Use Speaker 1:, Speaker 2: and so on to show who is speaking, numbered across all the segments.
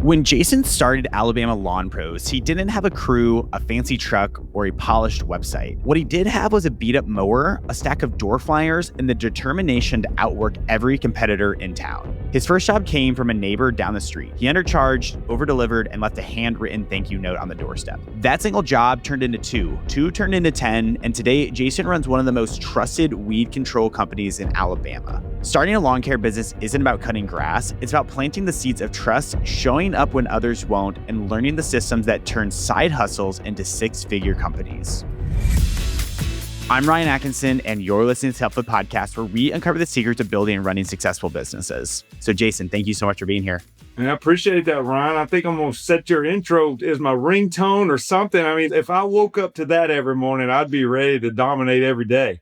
Speaker 1: When Jason started Alabama Lawn Pros, he didn't have a crew, a fancy truck, or a polished website. What he did have was a beat-up mower, a stack of door flyers, and the determination to outwork every competitor in town. His first job came from a neighbor down the street. He undercharged, over-delivered, and left a handwritten thank you note on the doorstep. That single job turned into two turned into 10, and today Jason runs one of the most trusted weed control companies in Alabama. Starting a lawn care business isn't about cutting grass, it's about planting the seeds of trust, showing up when others won't, and learning the systems that turn side hustles into six-figure companies. I'm Ryan Atkinson, and you're listening to Helpful Podcast, where we uncover the secrets of building and running successful businesses. So Jason, thank you so much for being here.
Speaker 2: And I appreciate that, Ryan. I think I'm going to set your intro as my ringtone or something. I mean, if I woke up to that every morning, I'd be ready to dominate every day.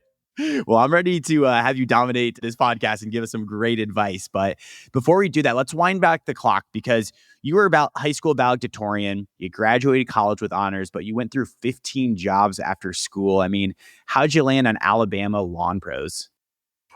Speaker 1: Well, I'm ready to have you dominate this podcast and give us some great advice. But before we do that, let's wind back the clock, because you were about high school valedictorian. You graduated college with honors, but you went through 15 jobs after school. I mean, how'd you land on Alabama Lawn Pros?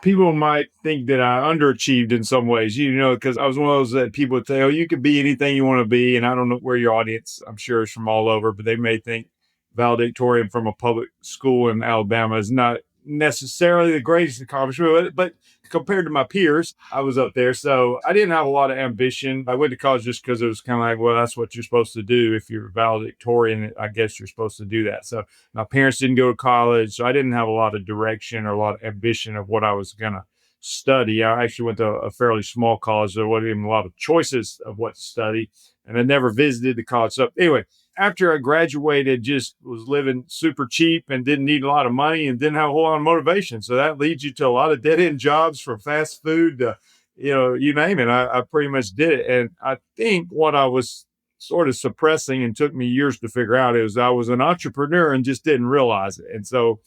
Speaker 2: People might think that I underachieved in some ways, because I was one of those that people would say, oh, you could be anything you want to be. And I don't know where your audience, I'm sure, is from all over, but they may think valedictorian from a public school in Alabama is not necessarily the greatest accomplishment, but compared to my peers, I was up there. So I didn't have a lot of ambition. I went to college just because it was kind of like, well, that's what you're supposed to do. If you're valedictorian, I guess you're supposed to do that. So my parents didn't go to college, so I didn't have a lot of direction or a lot of ambition of what I was going to study. I actually went to a fairly small college. There wasn't even a lot of choices of what to study, and I never visited the college. So anyway, after I graduated, just was living super cheap and didn't need a lot of money and didn't have a whole lot of motivation. So that leads you to a lot of dead-end jobs, from fast food to, you name it. I pretty much did it. And I think what I was sort of suppressing, and took me years to figure out, is I was an entrepreneur and just didn't realize it. And so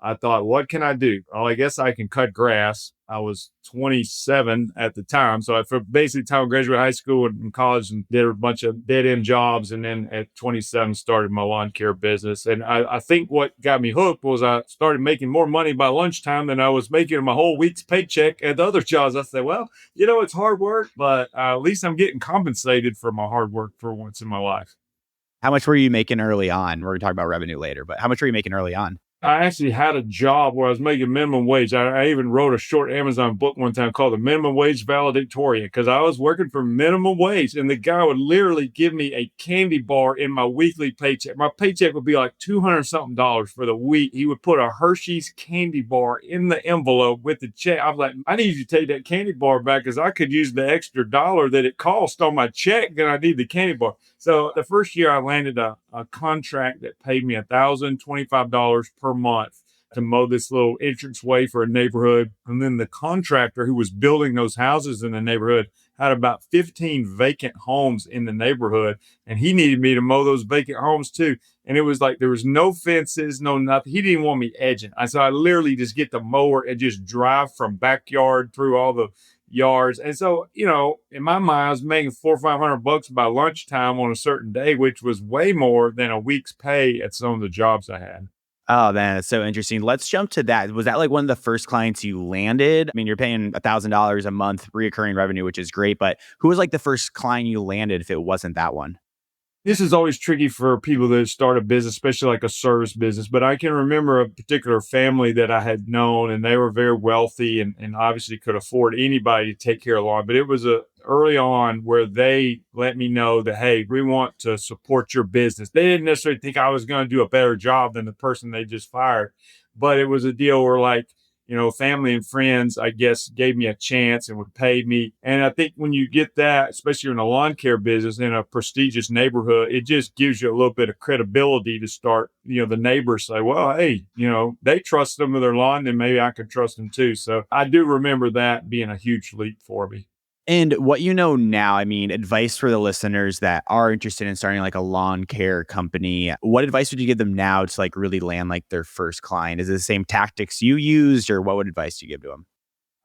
Speaker 2: I thought, what can I do? Well, I guess I can cut grass. I was 27 at the time. So for basically time I graduated high school and college and did a bunch of dead-end jobs. And then at 27, started my lawn care business. And I think what got me hooked was I started making more money by lunchtime than I was making in my whole week's paycheck at the other jobs. I said, well, it's hard work, but at least I'm getting compensated for my hard work for once in my life.
Speaker 1: How much were you making early on? We're going to talk about revenue later, but how much were you making early on?
Speaker 2: I actually had a job where I was making minimum wage. I even wrote a short Amazon book one time called The Minimum Wage Valedictorian, because I was working for minimum wage, and the guy would literally give me a candy bar in my weekly paycheck. My paycheck would be like $200 something for the week. He would put a Hershey's candy bar in the envelope with the check. I was like, I need you to take that candy bar back, because I could use the extra dollar that it cost on my check, and I need the candy bar. So the first year I landed a contract that paid me $1,025 per month to mow this little entranceway for a neighborhood. And then the contractor who was building those houses in the neighborhood had about 15 vacant homes in the neighborhood, and he needed me to mow those vacant homes too. And it was like, there was no fences, no nothing. He didn't want me edging. So I literally just get the mower and just drive from backyard through all the yards. And so, in my mind, I was making $400 or $500 by lunchtime on a certain day, which was way more than a week's pay at some of the jobs I had.
Speaker 1: Oh, man, that's so interesting. Let's jump to that. Was that like one of the first clients you landed? I mean, you're paying $1,000 a month reoccurring revenue, which is great, but who was like the first client you landed if it wasn't that one?
Speaker 2: This is always tricky for people that start a business, especially like a service business. But I can remember a particular family that I had known, and they were very wealthy and obviously could afford anybody to take care of lawn. But it was early on where they let me know that, hey, we want to support your business. They didn't necessarily think I was going to do a better job than the person they just fired. But it was a deal where, like, family and friends, I guess, gave me a chance and would pay me. And I think when you get that, especially in a lawn care business in a prestigious neighborhood, it just gives you a little bit of credibility to start, the neighbors say, well, hey, they trust them with their lawn, then maybe I could trust them too. So I do remember that being a huge leap for me.
Speaker 1: And what you know now, I mean, advice for the listeners that are interested in starting like a lawn care company, what advice would you give them now to like really land like their first client? Is it the same tactics you used, or what advice do you give to them?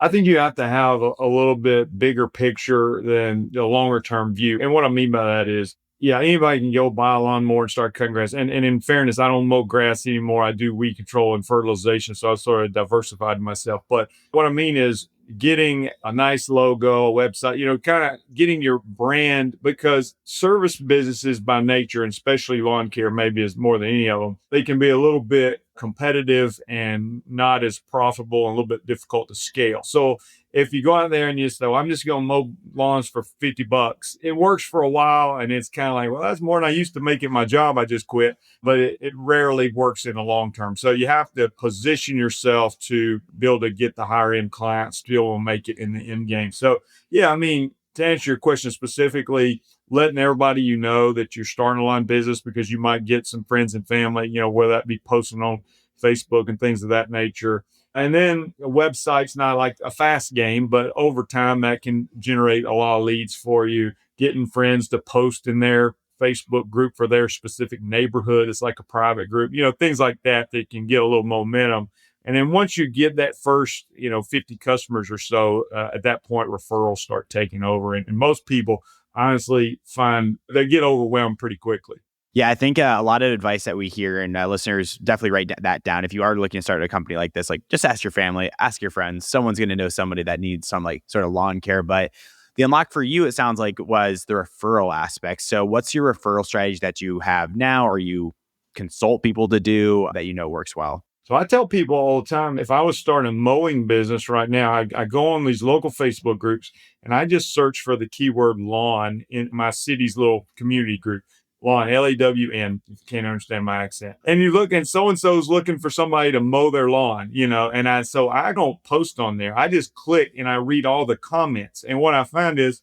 Speaker 2: I think you have to have a little bit bigger picture than the longer term view. And what I mean by that is, yeah, anybody can go buy a lawnmower and start cutting grass. And in fairness, I don't mow grass anymore. I do weed control and fertilization. So I've sort of diversified myself. But what I mean is, getting a nice logo, a website, kind of getting your brand, because service businesses by nature, and especially lawn care, maybe is more than any of them, they can be a little bit competitive and not as profitable and a little bit difficult to scale. So if you go out there and you say, well, I'm just going to mow lawns for $50, it works for a while. And it's kind of like, well, that's more than I used to make it my job. I just quit. But it rarely works in the long term. So you have to position yourself to be able to get the higher end clients to be able to make it in the end game. So, yeah, I mean, to answer your question specifically, letting everybody that you're starting a lawn business, because you might get some friends and family, whether that be posting on Facebook and things of that nature. And then a website's not like a fast game, but over time that can generate a lot of leads for you. Getting friends to post in their Facebook group for their specific neighborhood. It's like a private group, things like that that can get a little momentum. And then once you get that first, 50 customers or so, at that point, referrals start taking over. And most people honestly find they get overwhelmed pretty quickly.
Speaker 1: Yeah, I think a lot of advice that we hear, and listeners definitely write that down. If you are looking to start a company like this, like just ask your family, ask your friends. Someone's going to know somebody that needs some like sort of lawn care. But the unlock for you, it sounds like, was the referral aspect. So what's your referral strategy that you have now, or you consult people to do that works well?
Speaker 2: So I tell people all the time, if I was starting a mowing business right now, I go on these local Facebook groups and I just search for the keyword lawn in my city's little community group. Lawn, Lawn, if you can't understand my accent. And you look and so-and-so's looking for somebody to mow their lawn, and I don't post on there. I just click and I read all the comments. And what I find is,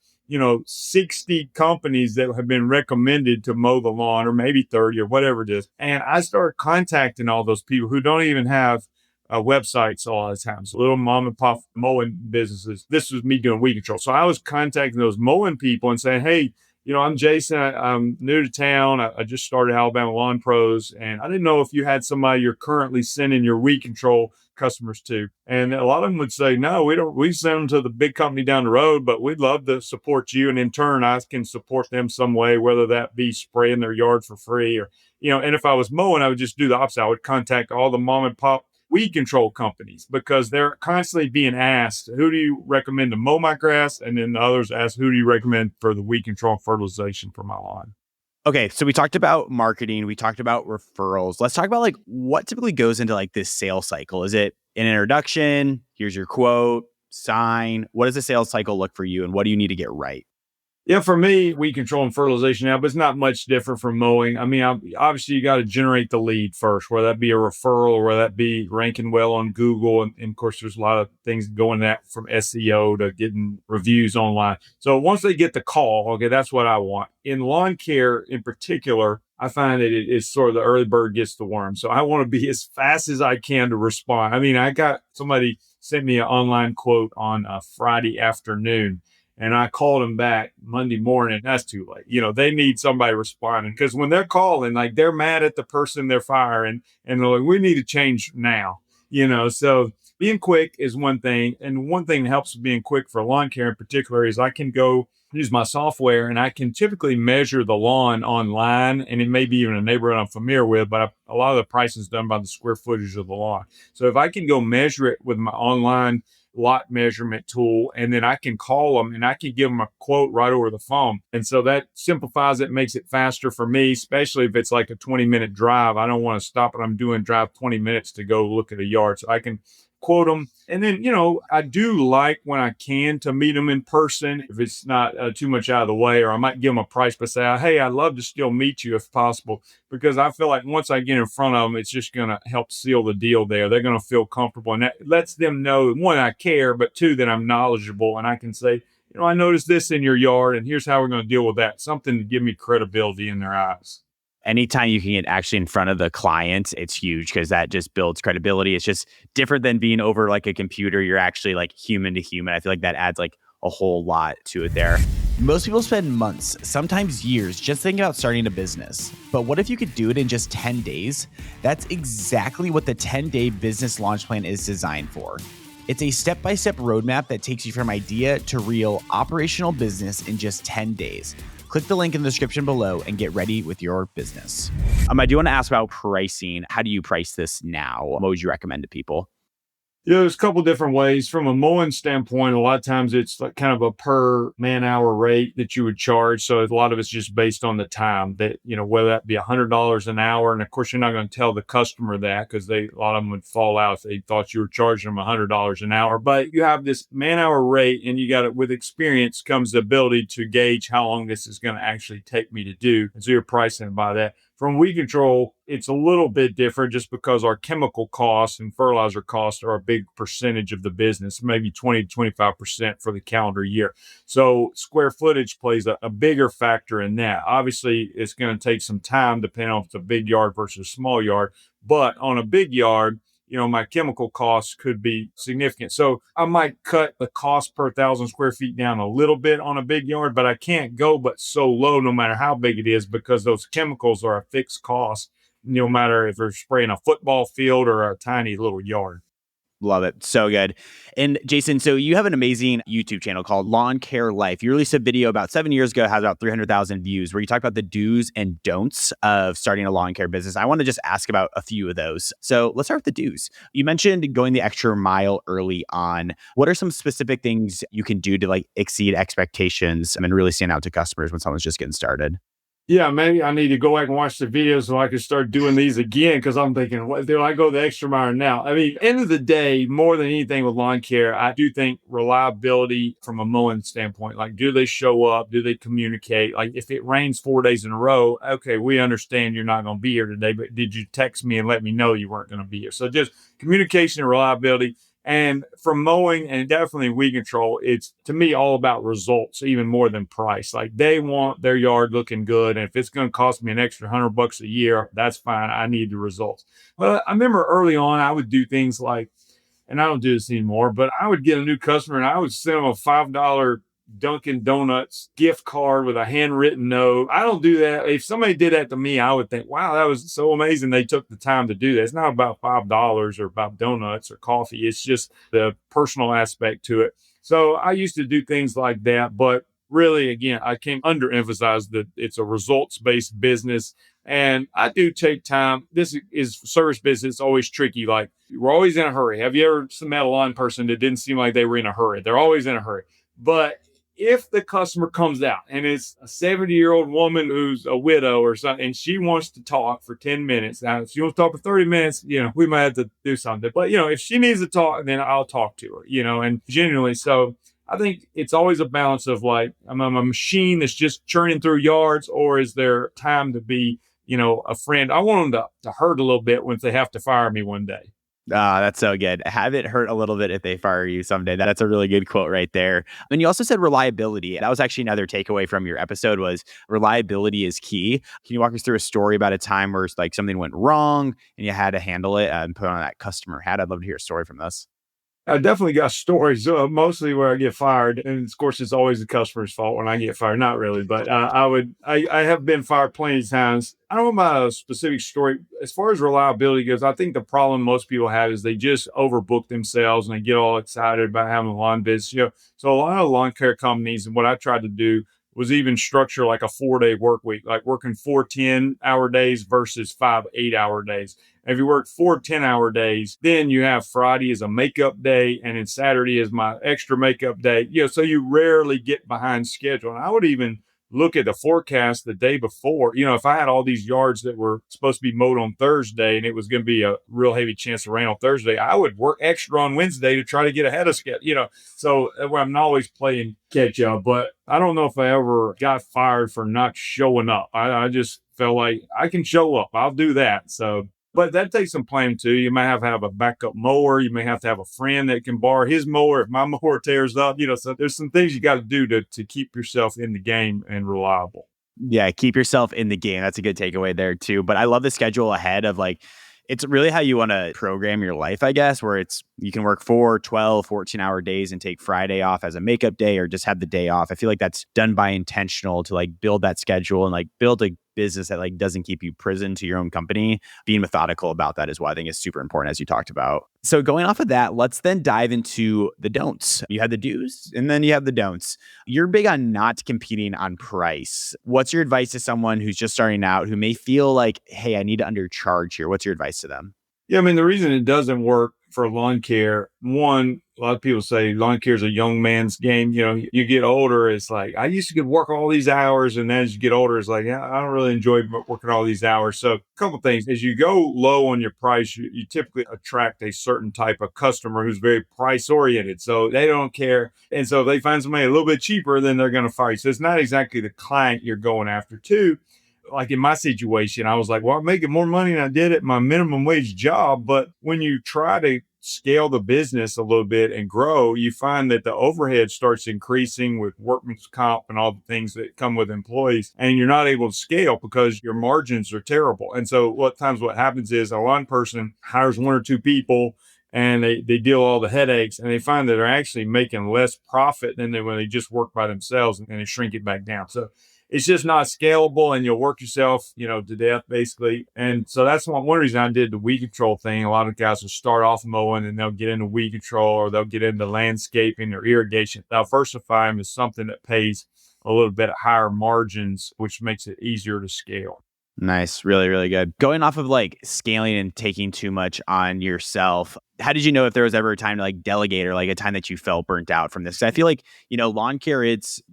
Speaker 2: 60 companies that have been recommended to mow the lawn, or maybe 30 or whatever it is. And I start contacting all those people who don't even have websites all the time. So little mom and pop mowing businesses. This was me doing weed control. So I was contacting those mowing people and saying, hey, I'm Jason. I'm new to town. I just started Alabama Lawn Pros, and I didn't know if you had somebody you're currently sending your weed control customers to. And a lot of them would say, no, we don't. We send them to the big company down the road, but we'd love to support you. And in turn, I can support them some way, whether that be spraying their yard for free or, and if I was mowing, I would just do the opposite. I would contact all the mom and pop weed control companies, because they're constantly being asked, who do you recommend to mow my grass? And then the others ask, who do you recommend for the weed control and fertilization for my lawn?
Speaker 1: Okay, so we talked about marketing, we talked about referrals. Let's talk about like what typically goes into like this sales cycle. Is it an introduction? Here's your quote, sign. What does the sales cycle look for you, and what do you need to get right?
Speaker 2: Yeah, for me, weed control and fertilization now, but it's not much different from mowing. I mean, obviously, you got to generate the lead first, whether that be a referral or whether that be ranking well on Google. And of course, there's a lot of things going that from SEO to getting reviews online. So once they get the call, okay, that's what I want. In lawn care in particular, I find that it is sort of the early bird gets the worm. So I want to be as fast as I can to respond. I mean, I got somebody sent me an online quote on a Friday afternoon, and I called them back Monday morning. That's too late. They need somebody responding, because when they're calling, like, they're mad at the person they're firing, and they're like, we need to change now. So being quick is one thing. And one thing that helps with being quick for lawn care in particular is I can go use my software, and I can typically measure the lawn online, and it may be even a neighborhood I'm familiar with, but a lot of the pricing is done by the square footage of the lawn. So if I can go measure it with my online lot measurement tool, and then I can call them and I can give them a quote right over the phone. And so that simplifies it, makes it faster for me, especially if it's like a 20-minute drive. I don't want to stop what I'm doing, drive 20 minutes to go look at a yard. So I can quote them. And then, I do like when I can to meet them in person if it's not too much out of the way, or I might give them a price, but say, hey, I'd love to still meet you if possible, because I feel like once I get in front of them, it's just going to help seal the deal there. They're going to feel comfortable, and that lets them know, one, I care, but two, that I'm knowledgeable, and I can say, I noticed this in your yard, and here's how we're going to deal with that. Something to give me credibility in their eyes.
Speaker 1: Anytime you can get actually in front of the client, it's huge, because that just builds credibility. It's just different than being over like a computer. You're actually like human to human. I feel like that adds like a whole lot to it there. Most people spend months, sometimes years, just thinking about starting a business. But what if you could do it in just 10 days? That's exactly what the 10-day business launch plan is designed for. It's a step-by-step roadmap that takes you from idea to real operational business in just 10 days. Click the link in the description below and get ready with your business. I do want to ask about pricing. How do you price this now? What would you recommend to people?
Speaker 2: Yeah, there's a couple different ways. From a mowing standpoint, a lot of times it's like kind of a per man hour rate that you would charge. So a lot of it's just based on the time that, whether that be $100 an hour. And of course, you're not going to tell the customer that because a lot of them would fall out if they thought you were charging them $100 an hour. But you have this man hour rate, and you got it with experience comes the ability to gauge how long this is going to actually take me to do. And so you're pricing it by that. From weed control, it's a little bit different just because our chemical costs and fertilizer costs are a big percentage of the business, maybe 20 to 25% for the calendar year. So square footage plays a bigger factor in that. Obviously, it's going to take some time depending on if it's a big yard versus a small yard. But on a big yard, my chemical costs could be significant. So I might cut the cost per 1,000 square feet down a little bit on a big yard, but I can't go but so low no matter how big it is because those chemicals are a fixed cost, no matter if they're spraying a football field or a tiny little yard.
Speaker 1: Love it. So good. And Jason, so you have an amazing YouTube channel called Lawn Care Life. You released a video about 7 years ago, has about 300,000 views, where you talk about the do's and don'ts of starting a lawn care business. I want to just ask about a few of those. So let's start with the do's. You mentioned going the extra mile early on. What are some specific things you can do to like exceed expectations and really stand out to customers when someone's just getting started?
Speaker 2: Yeah, maybe I need to go back and watch the videos so I can start doing these again because I'm thinking, what do I go the extra mile now? I mean, end of the day, more than anything with lawn care, I do think reliability from a mowing standpoint, like do they show up? Do they communicate? Like if it rains 4 days in a row, okay, we understand you're not going to be here today, but did you text me and let me know you weren't going to be here? So just communication and reliability. And from mowing and definitely weed control, it's to me all about results, even more than price. Like they want their yard looking good. And if it's going to cost me an extra $100 a year, that's fine. I need the results. But I remember early on, I would do things like, and I don't do this anymore, but I would get a new customer and I would send them a $5 Dunkin' Donuts gift card with a handwritten note. I don't do that. If somebody did that to me, I would think, wow, that was so amazing. They took the time to do that. It's not about $5 or about donuts or coffee. It's just the personal aspect to it. So I used to do things like that. But really, again, I can't underemphasize that it's a results based business. And I do take time. This is service business, always tricky. Like we're always in a hurry. Have you ever met a lawn person that didn't seem like they were in a hurry? They're always in a hurry. But if the customer comes out and it's a 70-year-old woman who's a widow or something, and she wants to talk for 10 minutes. Now, if she wants to talk for 30 minutes, we might have to do something. But, if she needs to talk, then I'll talk to her, and genuinely. So I think it's always a balance of like, am I a machine that's just churning through yards, or is there time to be, a friend? I want them to hurt a little bit once they have to fire me one day.
Speaker 1: Ah, that's so good. Have it hurt a little bit if they fire you someday. That's a really good quote right there. And you also said reliability. That was actually another takeaway from your episode was reliability is key. Can you walk us through a story about a time where like something went wrong and you had to handle it and put on that customer hat? I'd love to hear a story from this.
Speaker 2: I definitely got stories, mostly where I get fired, and of course, it's always the customer's fault when I get fired. Not really, but I have been fired plenty of times. I don't know about a specific story as far as reliability goes. I think the problem most people have is they just overbook themselves and they get all excited about having a lawn business. So a lot of lawn care companies, and what I tried to do was even structure like a 4-day work week, like working 4 10-hour days versus 5 8-hour days. If you work 4 10-hour days, then you have Friday as a makeup day, and then Saturday is my extra makeup day. So you rarely get behind schedule. And I would even look at the forecast the day before. If I had all these yards that were supposed to be mowed on Thursday and it was going to be a real heavy chance of rain on Thursday, I would work extra on Wednesday to try to get ahead of schedule. So I'm not always playing catch up, but I don't know if I ever got fired for not showing up. I just felt like I can show up. I'll do that. So but that takes some planning too. You may have to have a backup mower. You may have to have a friend that can borrow his mower if my mower tears up. So there's some things you got to do to keep yourself in the game and reliable.
Speaker 1: Yeah, keep yourself in the game. That's a good takeaway there too. But I love the schedule ahead of like, it's really how you want to program your life, I guess, where you can work 4, 12, 14-hour days and take Friday off as a makeup day or just have the day off. I feel like that's done by intentional to like build that schedule and like build a business that like doesn't keep you prison to your own company. Being methodical about that is what I think is super important, as you talked about. So going off of that, let's then dive into the don'ts. You had the do's and then you have the don'ts. You're big on not competing on price. What's your advice to someone who's just starting out who may feel like, hey, I need to undercharge here? What's your advice to them?
Speaker 2: Yeah, I mean, the reason it doesn't work for lawn care. One, a lot of people say lawn care is a young man's game. You get older, it's like, I used to get work all these hours. And then as you get older, it's like, yeah, I don't really enjoy working all these hours. So a couple things, as you go low on your price, you typically attract a certain type of customer who's very price oriented. So they don't care. And so if they find somebody a little bit cheaper, then they're going to fire you. So it's not exactly the client you're going after. Two, like in my situation, I was like, well, I'm making more money than I did at my minimum wage job. But when you try to scale the business a little bit and grow, you find that the overhead starts increasing with workman's comp and all the things that come with employees. And you're not able to scale because your margins are terrible. And so what happens is a one person hires one or two people and they deal all the headaches, and they find that they're actually making less profit than when they just work by themselves, and they shrink it back down. So it's just not scalable, and you'll work yourself, to death basically. And so that's one reason I did the weed control thing. A lot of guys will start off mowing and they'll get into weed control, or they'll get into landscaping or irrigation. Diversify them is something that pays a little bit higher margins, which makes it easier to scale.
Speaker 1: Nice. Really, really good. Going off of like scaling and taking too much on yourself, how did you know if there was ever a time to like delegate, or like a time that you felt burnt out from this? I feel like, lawn care,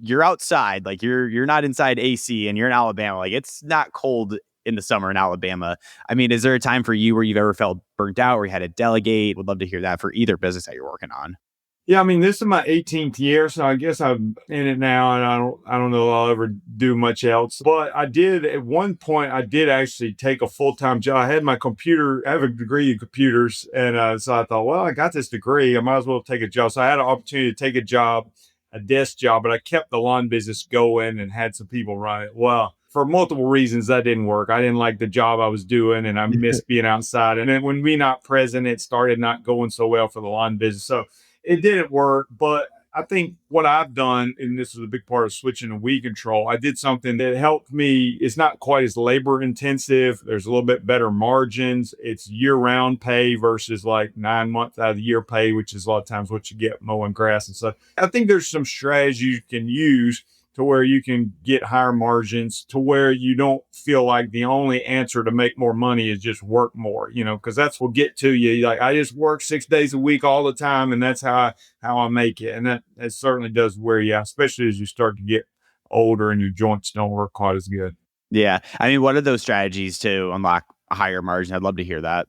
Speaker 1: you're outside, like you're not inside AC, and you're in Alabama. Like it's not cold in the summer in Alabama. I mean, is there a time for you where you've ever felt burnt out or you had to delegate? Would love to hear that for either business that you're working on.
Speaker 2: Yeah, I mean, this is my 18th year, so I guess I'm in it now, and I don't know if I'll ever do much else. But I did at one point. I did actually take a full-time job. I have a degree in computers, and so I thought, well, I got this degree, I might as well take a job. So I had an opportunity to take a job, a desk job, but I kept the lawn business going and had some people run it. Well, for multiple reasons, that didn't work. I didn't like the job I was doing, and I missed being outside. And then when we not present, it started not going so well for the lawn business. So it didn't work. But I think what I've done, and this is a big part of switching to weed control, I did something that helped me. It's not quite as labor intensive. There's a little bit better margins. It's year round pay versus like 9 months out of the year pay, which is a lot of times what you get mowing grass and stuff. I think there's some strategies you can use to where you can get higher margins, to where you don't feel like the only answer to make more money is just work more, because that's what get to you. Like, I just work 6 days a week all the time, and that's how I make it. And that certainly does wear you out, especially as you start to get older and your joints don't work quite as good.
Speaker 1: Yeah. I mean, what are those strategies to unlock a higher margin? I'd love to hear that.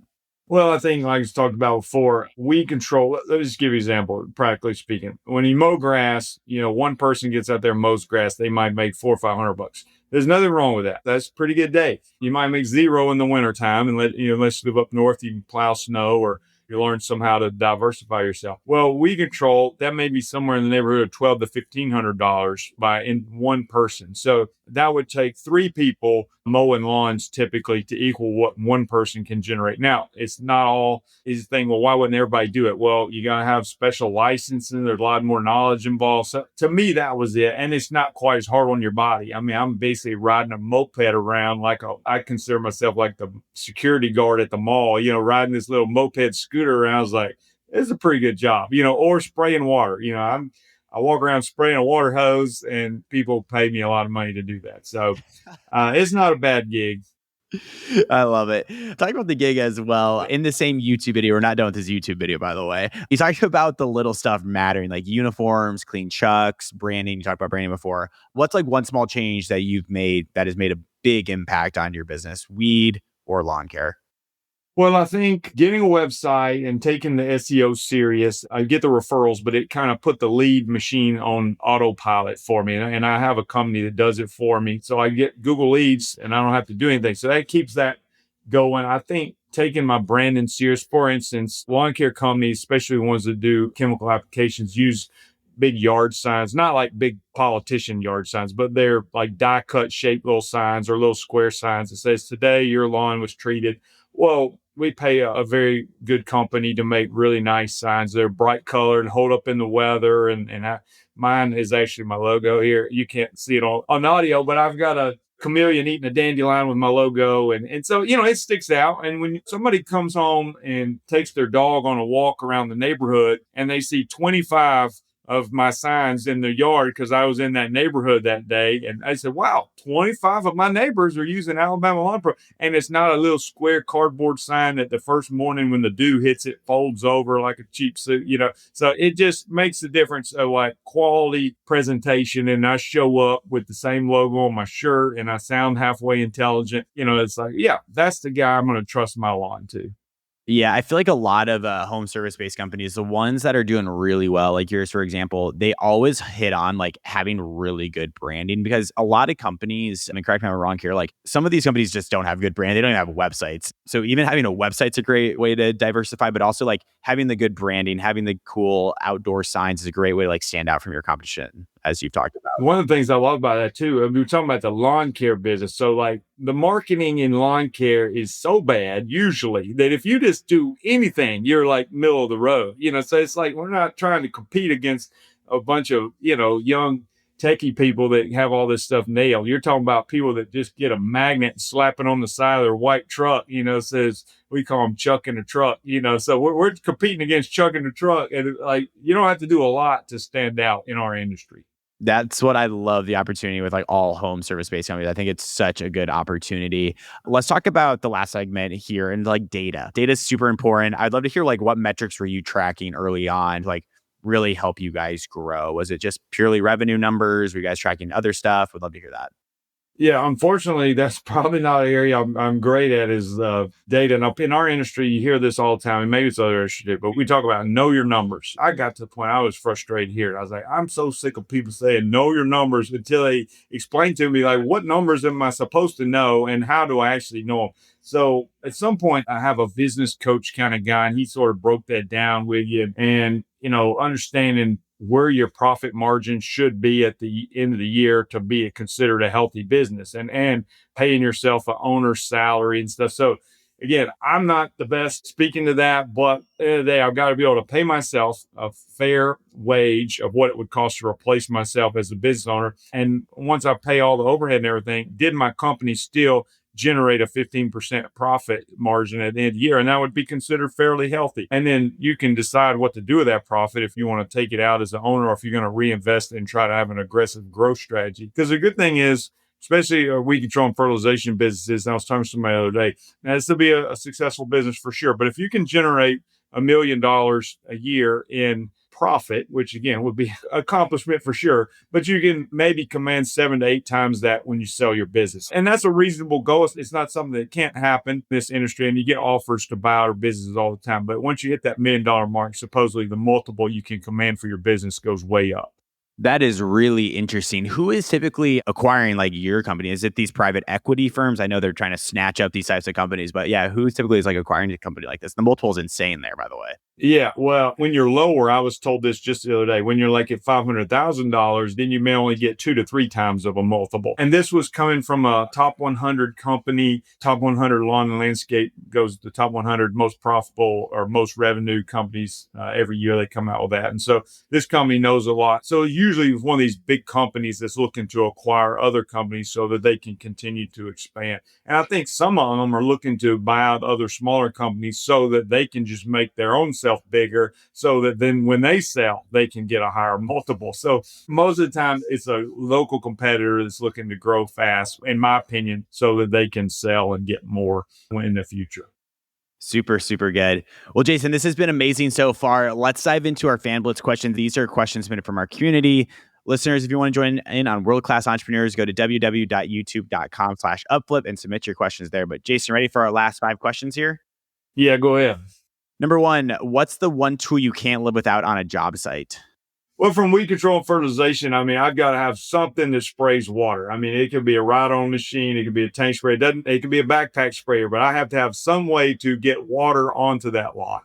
Speaker 2: Well, I think, like I talked about before, weed control. Let me just give you an example, practically speaking. When you mow grass, one person gets out there and mows grass, they might make $400 or $500. There's nothing wrong with that. That's a pretty good day. You might make zero in the wintertime, and unless you live up north, you can plow snow, or you learn somehow to diversify yourself. Well, weed control, that may be somewhere in the neighborhood of $1,200 to $1,500 in one person. So that would take three people mowing lawns typically to equal what one person can generate. Now, it's not all is the thing. Well, why wouldn't everybody do it? Well, you got to have special licensing. There's a lot more knowledge involved. So to me, that was it. And it's not quite as hard on your body. I mean, I'm basically riding a moped around I consider myself like the security guard at the mall, riding this little moped scooter around. I was like, it's a pretty good job, or spraying water. I walk around spraying a water hose, and people pay me a lot of money to do that. So it's not a bad gig.
Speaker 1: I love it. Talking about the gig as well, in the same YouTube video, we're not done with this YouTube video, by the way. You talked about the little stuff mattering, like uniforms, clean chucks, branding. You talked about branding before. What's like one small change that you've made that has made a big impact on your business, weed or lawn care?
Speaker 2: Well, I think getting a website and taking the SEO serious, I get the referrals, but it kind of put the lead machine on autopilot for me. And I have a company that does it for me. So I get Google Leads and I don't have to do anything. So that keeps that going. I think taking my branding serious, for instance, lawn care companies, especially ones that do chemical applications, use big yard signs, not like big politician yard signs, but they're like die cut shaped little signs or little square signs that says, today your lawn was treated. Well, we pay a very good company to make really nice signs. They're bright colored, hold up in the weather. Mine is actually my logo here. You can't see it on audio, but I've got a chameleon eating a dandelion with my logo. And so, it sticks out. And when somebody comes home and takes their dog on a walk around the neighborhood and they see 25 of my signs in the yard because I was in that neighborhood that day. And I said, wow, 25 of my neighbors are using Alabama Lawn Pro. And it's not a little square cardboard sign that the first morning when the dew hits it folds over like a cheap suit, So it just makes the difference of like quality presentation. And I show up with the same logo on my shirt and I sound halfway intelligent. It's like, yeah, that's the guy I'm going to trust my lawn to.
Speaker 1: Yeah, I feel like a lot of home service based companies, the ones that are doing really well, like yours, for example, they always hit on like having really good branding because a lot of companies, I mean, correct me if I'm wrong here, like some of these companies just don't have good brand. They don't even have websites. So even having a website's a great way to diversify, but also like having the good branding, having the cool outdoor signs is a great way to like stand out from your competition, as you've talked about.
Speaker 2: One of the things I love about that too, we were talking about the lawn care business. So like the marketing in lawn care is so bad usually that if you just do anything, you're like middle of the road, so it's like, we're not trying to compete against a bunch of, young techie people that have all this stuff nailed. You're talking about people that just get a magnet and slap it on the side of their white truck, says, we call them Chuck in the truck, so we're competing against Chuck in the truck. And like, you don't have to do a lot to stand out in our industry.
Speaker 1: That's what I love the opportunity with like all home service based companies. I think it's such a good opportunity. Let's talk about the last segment here and like data. Data is super important. I'd love to hear like what metrics were you tracking early on, like really help you guys grow? Was it just purely revenue numbers? Were you guys tracking other stuff? Would love to hear that.
Speaker 2: Yeah, unfortunately, that's probably not an area I'm great at is data. And in our industry, you hear this all the time, and maybe it's other industry, but we talk about know your numbers. I got to the point I was frustrated here. I was like, I'm so sick of people saying know your numbers until they explain to me like what numbers am I supposed to know and how do I actually know them. So at some point, I have a business coach kind of guy, and he sort of broke that down with you and understanding where your profit margin should be at the end of the year to be considered a healthy business and paying yourself an owner's salary and stuff. So again, I'm not the best speaking to that, but at the end of the day, I've got to be able to pay myself a fair wage of what it would cost to replace myself as a business owner. And once I pay all the overhead and everything, did my company still generate a 15% profit margin at the end of the year? And that would be considered fairly healthy. And then you can decide what to do with that profit if you want to take it out as an owner or if you're going to reinvest it and try to have an aggressive growth strategy. Because the good thing is, especially weed control and fertilization businesses, and I was talking to somebody the other day, now this will be a successful business for sure. But if you can generate $1 million a year in profit, which again would be an accomplishment for sure, but you can maybe command 7 to 8 times that when you sell your business. And that's a reasonable goal. It's not something that can't happen in this industry, and you get offers to buy our businesses all the time. But once you hit that $1 million mark, supposedly the multiple you can command for your business goes way up.
Speaker 1: That is really interesting. Who is typically acquiring like your company? Is it these private equity firms? I know they're trying to snatch up these types of companies, but yeah, who typically is like acquiring a company like this? The multiple is insane there, by the way.
Speaker 2: Yeah, well, when you're lower, I was told this just the other day. When you're like at $500,000, then you may only get 2 to 3 times of a multiple. And this was coming from a top 100 company. Top 100 lawn and landscape goes the top 100 most profitable or most revenue companies every year. They come out with that, and so this company knows a lot. So usually, it's one of these big companies that's looking to acquire other companies so that they can continue to expand. And I think some of them are looking to buy out other smaller companies so that they can just make their own self bigger so that then when they sell, they can get a higher multiple. So most of the time it's a local competitor that's looking to grow fast, in my opinion, so that they can sell and get more in the future.
Speaker 1: Super, super good. Well, Jason, this has been amazing so far. Let's dive into our Fan Blitz questions. These are questions submitted from our community. Listeners, if you want to join in on world-class entrepreneurs, go to www.youtube.com/upflip and submit your questions there. But Jason, ready for our last 5 questions here?
Speaker 2: Yeah, go ahead.
Speaker 1: Number 1, what's the one tool you can't live without on a job site?
Speaker 2: Well, from weed control and fertilization, I mean, I've got to have something that sprays water. I mean, it could be a ride-on machine, it could be a tank spray, it could be a backpack sprayer, but I have to have some way to get water onto that lawn.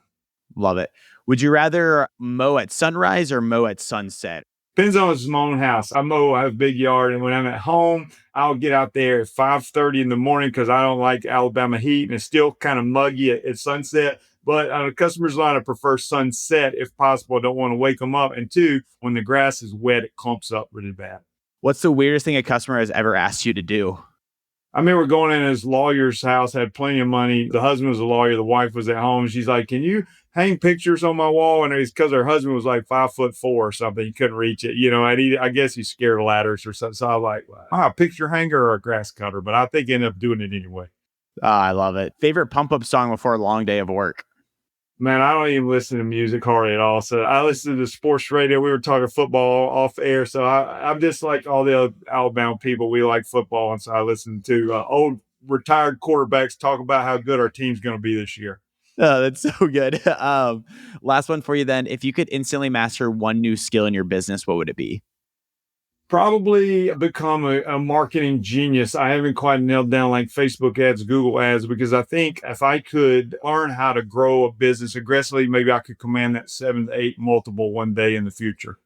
Speaker 1: Love it. Would you rather mow at sunrise or mow at sunset?
Speaker 2: Depends on it's my own house. I have a big yard, and when I'm at home, I'll get out there at 5:30 in the morning because I don't like Alabama heat, and it's still kind of muggy at sunset. But on a customer's line, I prefer sunset if possible. I don't want to wake them up. And 2, when the grass is wet, it clumps up really bad.
Speaker 1: What's the weirdest thing a customer has ever asked you to do?
Speaker 2: I remember going in his lawyer's house, had plenty of money. The husband was a lawyer. The wife was at home. She's like, can you hang pictures on my wall? And it's because her husband was like 5'4" or something. He couldn't reach it, and I guess he's scared of ladders or something. So I was like, a picture hanger or a grass cutter. But I think he ended up doing it anyway.
Speaker 1: I love it. Favorite pump up song before a long day of work?
Speaker 2: Man, I don't even listen to music hardly at all. So I listen to sports radio. We were talking football off air. So I'm just like all the other Alabama people. We like football. And so I listen to old retired quarterbacks talk about how good our team's going to be this year.
Speaker 1: Oh, that's so good. Last one for you then. If you could instantly master one new skill in your business, what would it be?
Speaker 2: Probably become a marketing genius. I haven't quite nailed down like Facebook ads, Google ads, because I think if I could learn how to grow a business aggressively, maybe I could command that 7 to 8 multiple one day in the future.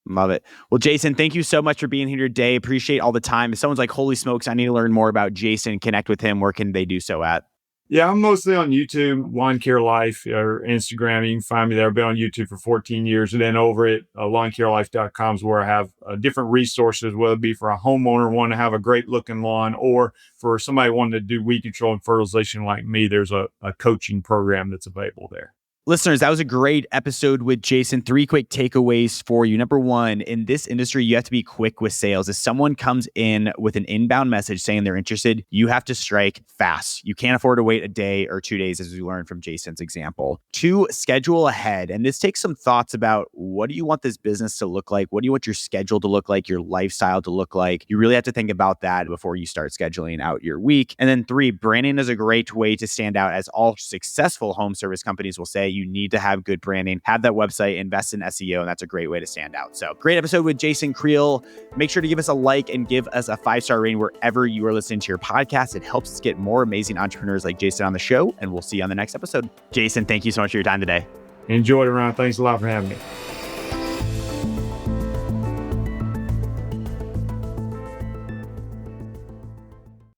Speaker 1: Love it. Well, Jason, thank you so much for being here today. Appreciate all the time. If someone's like, holy smokes, I need to learn more about Jason, connect with him, where can they do so at?
Speaker 2: Yeah, I'm mostly on YouTube, Lawn Care Life, or Instagram. You can find me there. I've been on YouTube for 14 years. And then over at lawncarelife.com is where I have different resources, whether it be for a homeowner wanting to have a great looking lawn or for somebody wanting to do weed control and fertilization like me. There's a coaching program that's available there.
Speaker 1: Listeners, that was a great episode with Jason. 3 quick takeaways for you. Number one, in this industry, you have to be quick with sales. If someone comes in with an inbound message saying they're interested, you have to strike fast. You can't afford to wait a day or 2 days, as we learned from Jason's example. 2, schedule ahead. And this takes some thoughts about what do you want this business to look like? What do you want your schedule to look like? Your lifestyle to look like? You really have to think about that before you start scheduling out your week. And then 3, branding is a great way to stand out. As all successful home service companies will say, you need to have good branding, have that website, invest in SEO, and that's a great way to stand out. So great episode with Jason Creel. Make sure to give us a like and give us a 5-star rating wherever you are listening to your podcast. It helps us get more amazing entrepreneurs like Jason on the show, and we'll see you on the next episode. Jason, thank you so much for your time today.
Speaker 2: Enjoyed it, Ryan. Thanks a lot for having me.